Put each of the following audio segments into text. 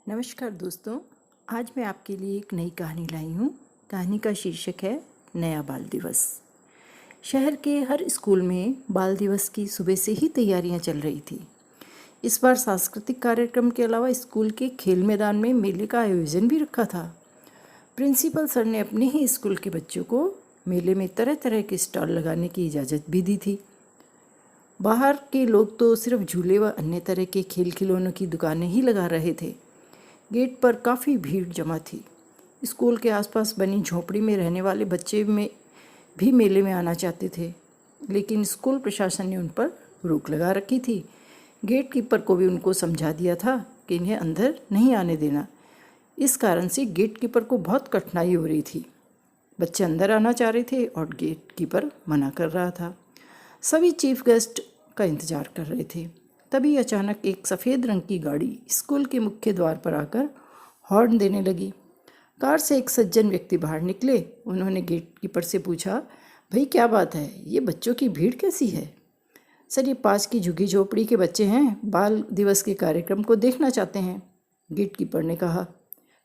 नमस्कार दोस्तों, आज मैं आपके लिए एक नई कहानी लाई हूँ। कहानी का शीर्षक है नया बाल दिवस। शहर के हर स्कूल में बाल दिवस की सुबह से ही तैयारियाँ चल रही थी। इस बार सांस्कृतिक कार्यक्रम के अलावा स्कूल के खेल मैदान में मेले का आयोजन भी रखा था। प्रिंसिपल सर ने अपने ही स्कूल के बच्चों को मेले में तरह तरह के स्टॉल लगाने की इजाज़त भी दी थी। बाहर के लोग तो सिर्फ झूले व अन्य तरह के खेल खिलौनों की दुकानें ही लगा रहे थे। गेट पर काफ़ी भीड़ जमा थी। स्कूल के आसपास बनी झोपड़ी में रहने वाले बच्चे में भी मेले में आना चाहते थे, लेकिन स्कूल प्रशासन ने उन पर रोक लगा रखी थी। गेट कीपर को भी उनको समझा दिया था कि इन्हें अंदर नहीं आने देना। इस कारण से गेट कीपर को बहुत कठिनाई हो रही थी। बच्चे अंदर आना चाह रहे थे और गेट कीपर मना कर रहा था। सभी चीफ गेस्ट का इंतज़ार कर रहे थे। तभी अचानक एक सफ़ेद रंग की गाड़ी स्कूल के मुख्य द्वार पर आकर हॉर्न देने लगी। कार से एक सज्जन व्यक्ति बाहर निकले। उन्होंने गेट कीपर से पूछा, भाई क्या बात है, ये बच्चों की भीड़ कैसी है? सर, ये पास की झुग्गी झोपड़ी के बच्चे हैं, बाल दिवस के कार्यक्रम को देखना चाहते हैं। गेट कीपर ने कहा,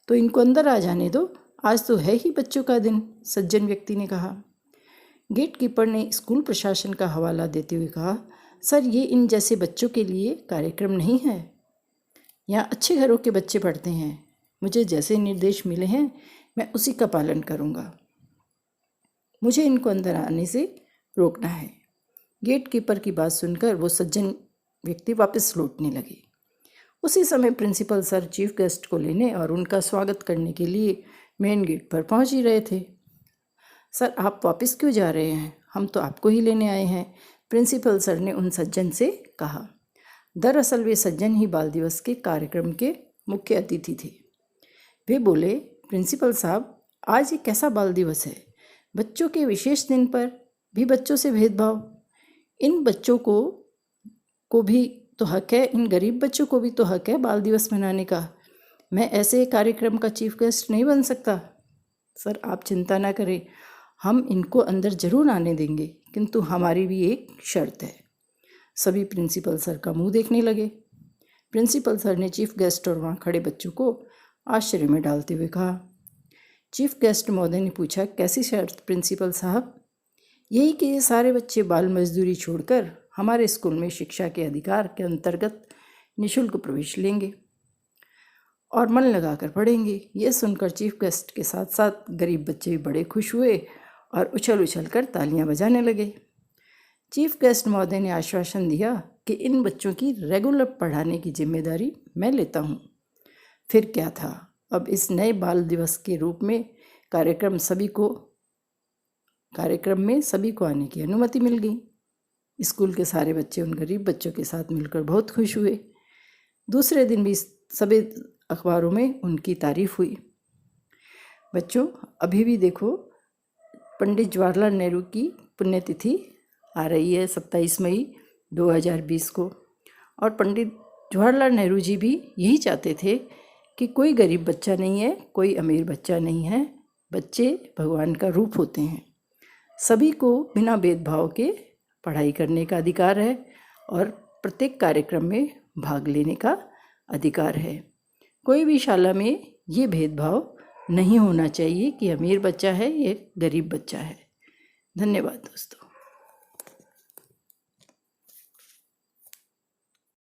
तो इनको अंदर आ जाने दो, आज तो है ही बच्चों का दिन, सज्जन व्यक्ति ने कहा। गेट कीपर ने स्कूल प्रशासन का हवाला देते हुए कहा, सर, ये इन जैसे बच्चों के लिए कार्यक्रम नहीं है। यहाँ अच्छे घरों के बच्चे पढ़ते हैं। मुझे जैसे निर्देश मिले हैं मैं उसी का पालन करूँगा। मुझे इनको अंदर आने से रोकना है। गेट कीपर की बात सुनकर वो सज्जन व्यक्ति वापस लौटने लगे। उसी समय प्रिंसिपल सर चीफ गेस्ट को लेने और उनका स्वागत करने के लिए मेन गेट पर पहुँच ही रहे थे। सर, आप वापस क्यों जा रहे हैं? हम तो आपको ही लेने आए हैं, प्रिंसिपल सर ने उन सज्जन से कहा। दरअसल वे सज्जन ही बाल दिवस के कार्यक्रम के मुख्य अतिथि थे। वे बोले, प्रिंसिपल साहब, आज ये कैसा बाल दिवस है? बच्चों के विशेष दिन पर भी बच्चों से भेदभाव। इन बच्चों को भी तो हक है, इन गरीब बच्चों को भी तो हक है बाल दिवस मनाने का। मैं ऐसे कार्यक्रम का चीफ गेस्ट नहीं बन सकता। सर, आप चिंता ना करें, हम इनको अंदर जरूर आने देंगे, किंतु हमारी भी एक शर्त है। सभी प्रिंसिपल सर का मुंह देखने लगे। प्रिंसिपल सर ने चीफ गेस्ट और वहाँ खड़े बच्चों को आश्चर्य में डालते हुए कहा। चीफ गेस्ट महोदय ने पूछा, कैसी शर्त प्रिंसिपल साहब? यही कि ये सारे बच्चे बाल मजदूरी छोड़कर हमारे स्कूल में शिक्षा के अधिकार के अंतर्गत निःशुल्क प्रवेश लेंगे और मन लगाकर पढ़ेंगे। ये सुनकर चीफ गेस्ट के साथ साथ गरीब बच्चे भी बड़े खुश हुए और उछल उछल कर तालियां बजाने लगे। चीफ गेस्ट महोदय ने आश्वासन दिया कि इन बच्चों की रेगुलर पढ़ाने की जिम्मेदारी मैं लेता हूँ। फिर क्या था, अब इस नए बाल दिवस के रूप में कार्यक्रम में सभी को आने की अनुमति मिल गई। स्कूल के सारे बच्चे उन गरीब बच्चों के साथ मिलकर बहुत खुश हुए। दूसरे दिन भी सभी अखबारों में उनकी तारीफ हुई। बच्चों, अभी भी देखो, पंडित जवाहरलाल नेहरू की पुण्यतिथि आ रही है 27 मई 2020 को, और पंडित जवाहरलाल नेहरू जी भी यही चाहते थे कि कोई गरीब बच्चा नहीं है, कोई अमीर बच्चा नहीं है, बच्चे भगवान का रूप होते हैं। सभी को बिना भेदभाव के पढ़ाई करने का अधिकार है और प्रत्येक कार्यक्रम में भाग लेने का अधिकार है। कोई भी शाला में ये भेदभाव नहीं होना चाहिए कि अमीर बच्चा है या गरीब बच्चा है। धन्यवाद दोस्तों।